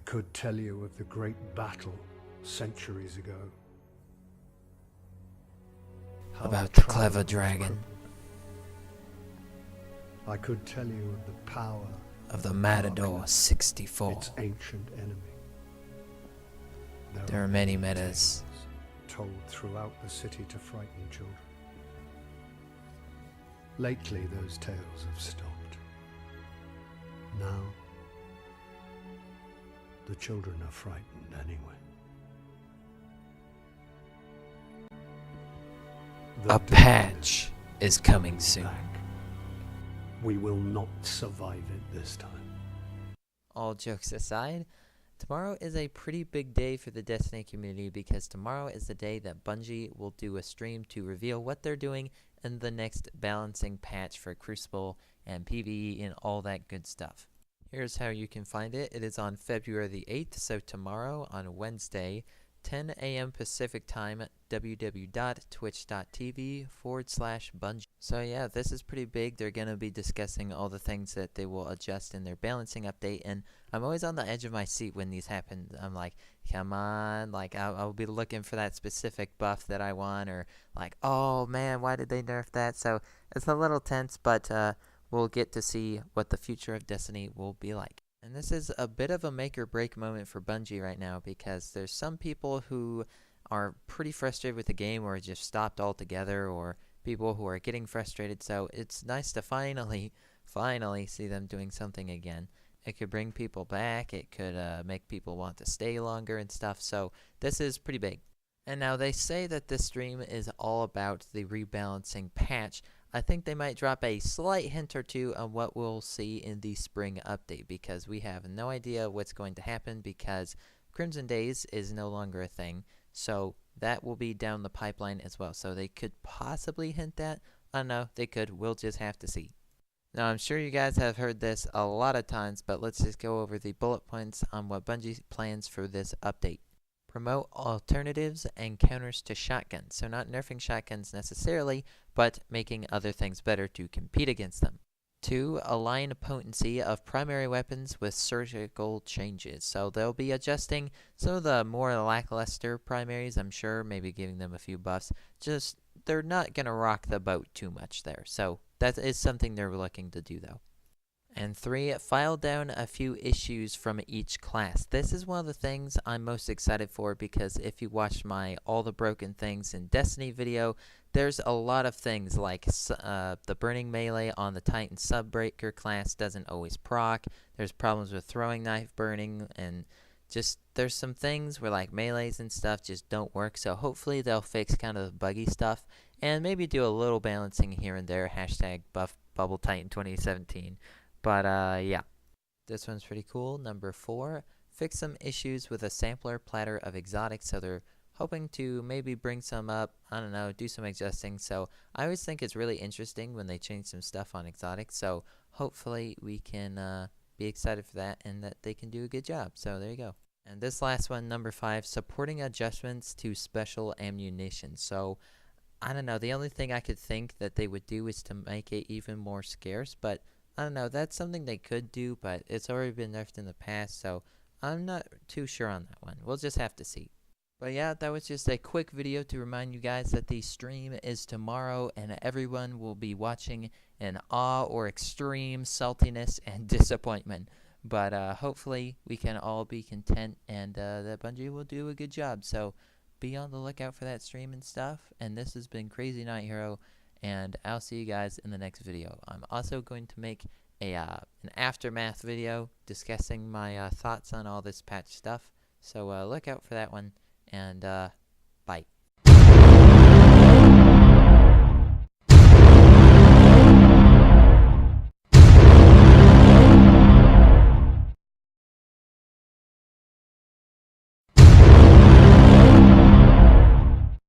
could tell you of the great battle centuries ago. How About the the clever traveler was dragon. crippled. I could tell you of the power Of the Matador darkness, 64. its ancient enemy. There are many metas. tales told throughout the city to frighten children. Lately, those tales have stopped. Now, the children are frightened anyway. The A patch is coming soon. back. We will not survive it this time. All jokes aside, tomorrow is a pretty big day for the Destiny community because tomorrow is the day that Bungie will do a stream to reveal what they're doing in the next balancing patch for Crucible and PvE and all that good stuff. Here's how you can find it. It is on February the 8th, so tomorrow on Wednesday, 10 a.m. Pacific time, www.twitch.tv/Bungie. So yeah, this is pretty big. They're going to be discussing all the things that they will adjust in their balancing update, and I'm always on the edge of my seat when these happen. I'm like, come on, like I'll be looking for that specific buff that I want, or like, oh man, why did they nerf that? So it's a little tense, but we'll get to see what the future of Destiny will be like. And this is a bit of a make or break moment for Bungie right now because there's some people who are pretty frustrated with the game or just stopped altogether, or people who are getting frustrated. So it's nice to finally see them doing something again. It could bring people back. It could make people want to stay longer and stuff. So this is pretty big. And now they say that this stream is all about the rebalancing patch. I think they might drop a slight hint or two on what we'll see in the spring update because we have no idea what's going to happen because Crimson Days is no longer a thing. So that will be down the pipeline as well. So they could possibly hint that. I don't know. They could. We'll just have to see. Now, I'm sure you guys have heard this a lot of times, but let's just go over the bullet points on what Bungie plans for this update. Promote alternatives and counters to shotguns. So not nerfing shotguns necessarily, but making other things better to compete against them. 2. Align potency of primary weapons with surgical changes. So they'll be adjusting some of the more lackluster primaries, I'm sure, maybe giving them a few buffs. Just, they're not going to rock the boat too much there. So that is something they're looking to do, though. And 3, file down a few issues from each class. This is one of the things I'm most excited for because if you watched my All the Broken Things in Destiny video, there's a lot of things like the burning melee on the Titan Subbreaker class doesn't always proc. There's problems with throwing knife burning, and just there's some things where like melees and stuff just don't work. So hopefully they'll fix kind of the buggy stuff and maybe do a little balancing here and there. #buff Bubble Titan 2017. But yeah, this one's pretty cool. Number 4, fix some issues with a sampler platter of exotics. So they're hoping to maybe bring some up, I don't know, do some adjusting. So I always think it's really interesting when they change some stuff on exotics. So hopefully we can be excited for that and that they can do a good job. So there you go. And this last one, number 5, supporting adjustments to special ammunition. So I don't know, the only thing I could think that they would do is to make it even more scarce, but I don't know, that's something they could do, but it's already been nerfed in the past, so I'm not too sure on that one. We'll just have to see. But yeah, that was just a quick video to remind you guys that the stream is tomorrow, and everyone will be watching in awe or extreme saltiness and disappointment. But hopefully we can all be content, and that Bungie will do a good job. So be on the lookout for that stream and stuff. And this has been CrazyKnightHero, and I'll see you guys in the next video. I'm also going to make an aftermath video discussing my thoughts on all this patch stuff. So look out for that one, and bye.